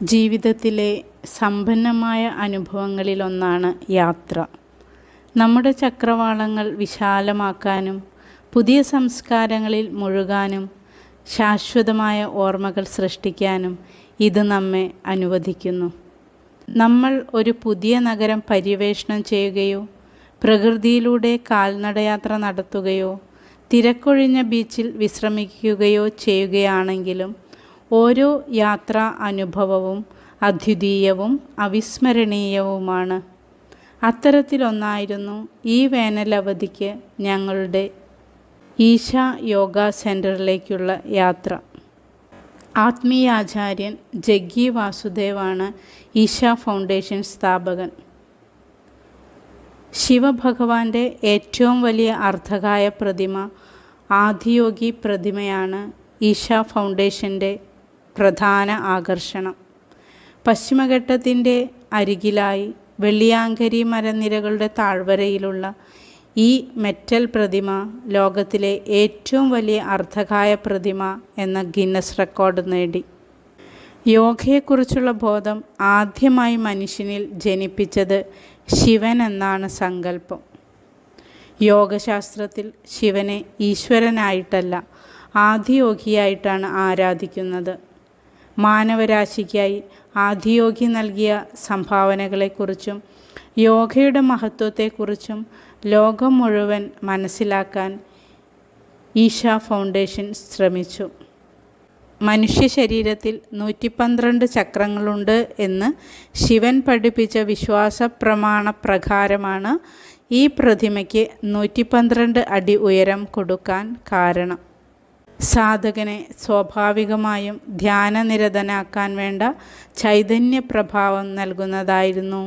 ജീവിതത്തിലെ സമ്പന്നമായ അനുഭവങ്ങളിലൊന്നാണ് യാത്ര. നമ്മുടെ ചക്രവാളങ്ങൾ വിശാലമാക്കാനും പുതിയ സംസ്കാരങ്ങളിൽ മുഴുകാനും ശാശ്വതമായ ഓർമ്മകൾ സൃഷ്ടിക്കാനും ഇത് നമ്മെ അനുവദിക്കുന്നു. നമ്മൾ ഒരു പുതിയ നഗരം പര്യവേഷണം ചെയ്യുകയോ പ്രകൃതിയിലൂടെ കാൽനടയാത്ര നടത്തുകയോ തിരക്കൊഴിഞ്ഞ ബീച്ചിൽ വിശ്രമിക്കുകയോ ചെയ്യുകയാണെങ്കിലും ഓരോ യാത്രാ അനുഭവവും അദ്വിതീയവും അവിസ്മരണീയവുമാണ്. അത്തരത്തിലൊന്നായിരുന്നു ഈ വേനലവധിക്ക് ഞങ്ങളുടെ ഈശ യോഗ സെൻറ്ററിലേക്കുള്ള യാത്ര. ആത്മീയാചാര്യൻ ജഗ്ഗി വാസുദേവാണ് ഈശ ഫൗണ്ടേഷൻ സ്ഥാപകൻ. ശിവഭഗവാന്റെ ഏറ്റവും വലിയ അർദ്ധകായ പ്രതിമ ആദിയോഗി പ്രതിമയാണ് ഈശ ഫൗണ്ടേഷൻ്റെ പ്രധാന ആകർഷണം. പശ്ചിമഘട്ടത്തിൻ്റെ അരികിലായി വെള്ളിയാങ്കരി മരനിരകളുടെ താഴ്വരയിലുള്ള ഈ മെറ്റൽ പ്രതിമ ലോകത്തിലെ ഏറ്റവും വലിയ അർദ്ധകായ പ്രതിമ എന്ന ഗിന്നസ് റെക്കോർഡ് നേടി. യോഗയെക്കുറിച്ചുള്ള ബോധം ആദ്യമായി മനുഷ്യനിൽ ജനിപ്പിച്ചത് ശിവൻ എന്നാണ് സങ്കല്പം. യോഗശാസ്ത്രത്തിൽ ശിവനെ ഈശ്വരനായിട്ടല്ല ആദിയോഗിയായിട്ടാണ് ആരാധിക്കുന്നത്. മാനവരാശിക്കായി ആദിയോഗി നൽകിയ സംഭാവനകളെക്കുറിച്ചും യോഗയുടെ മഹത്വത്തെക്കുറിച്ചും ലോകം മുഴുവൻ മനസ്സിലാക്കാൻ ഈശ ഫൗണ്ടേഷൻ ശ്രമിച്ചു. മനുഷ്യ ശരീരത്തിൽ 112 ചക്രങ്ങളുണ്ട് എന്ന് ശിവൻ പഠിപ്പിച്ച വിശ്വാസ പ്രമാണ പ്രകാരമാണ് ഈ പ്രതിമയ്ക്ക് 112 അടി ഉയരം കൊടുക്കാൻ കാരണം. സാധകനെ സ്വാഭാവികമായും ധ്യാനനിരതനാക്കാൻ വേണ്ട ചൈതന്യപ്രഭാവം നൽകുന്നതായിരുന്നു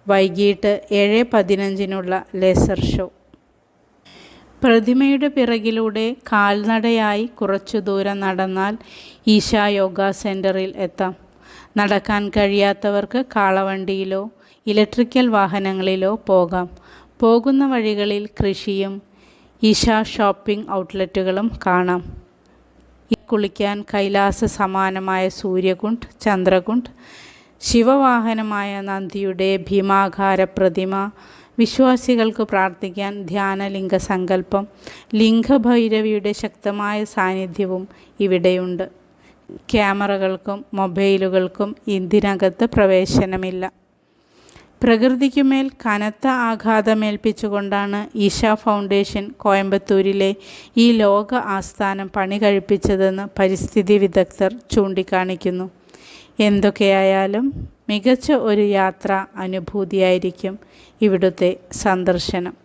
വൈകിട്ട് 7:15 ലേസർ ഷോ. പ്രതിമയുടെ പിറകിലൂടെ കാൽനടയായി കുറച്ചു ദൂരം നടന്നാൽ ഈശ യോഗ സെൻറ്ററിൽ എത്താം. നടക്കാൻ കഴിയാത്തവർക്ക് കാളവണ്ടിയിലോ ഇലക്ട്രിക്കൽ വാഹനങ്ങളിലോ പോകാം. പോകുന്ന വഴികളിൽ കൃഷിയും ഈശ ഷോപ്പിംഗ് ഔട്ട്ലെറ്റുകളും കാണാം. കുളിക്കാൻ കൈലാസ സമാനമായ സൂര്യകുണ്ഡ്, ചന്ദ്രകുണ്ഡ്, ശിവവാഹനമായ നന്ദിയുടെ ഭീമാകാര പ്രതിമ, വിശ്വാസികൾക്ക് പ്രാർത്ഥിക്കാൻ ധ്യാനലിംഗ സങ്കല്പം, ലിംഗഭൈരവിയുടെ ശക്തമായ സാന്നിധ്യവും ഇവിടെയുണ്ട്. ക്യാമറകൾക്കും മൊബൈലുകൾക്കും ഇതിനകത്ത് പ്രവേശനമില്ല. പ്രകൃതിക്കുമേൽ കനത്ത ആഘാതമേൽപ്പിച്ചുകൊണ്ടാണ് ഈശ ഫൗണ്ടേഷൻ കോയമ്പത്തൂരിലെ ഈ ലോക ആസ്ഥാനം പണി കഴിപ്പിച്ചതെന്ന് പരിസ്ഥിതി വിദഗ്ധർ ചൂണ്ടിക്കാണിക്കുന്നു. എന്തൊക്കെയായാലും മികച്ച ഒരു യാത്രാ അനുഭൂതിയായിരിക്കും ഇവിടുത്തെ സന്ദർശനം.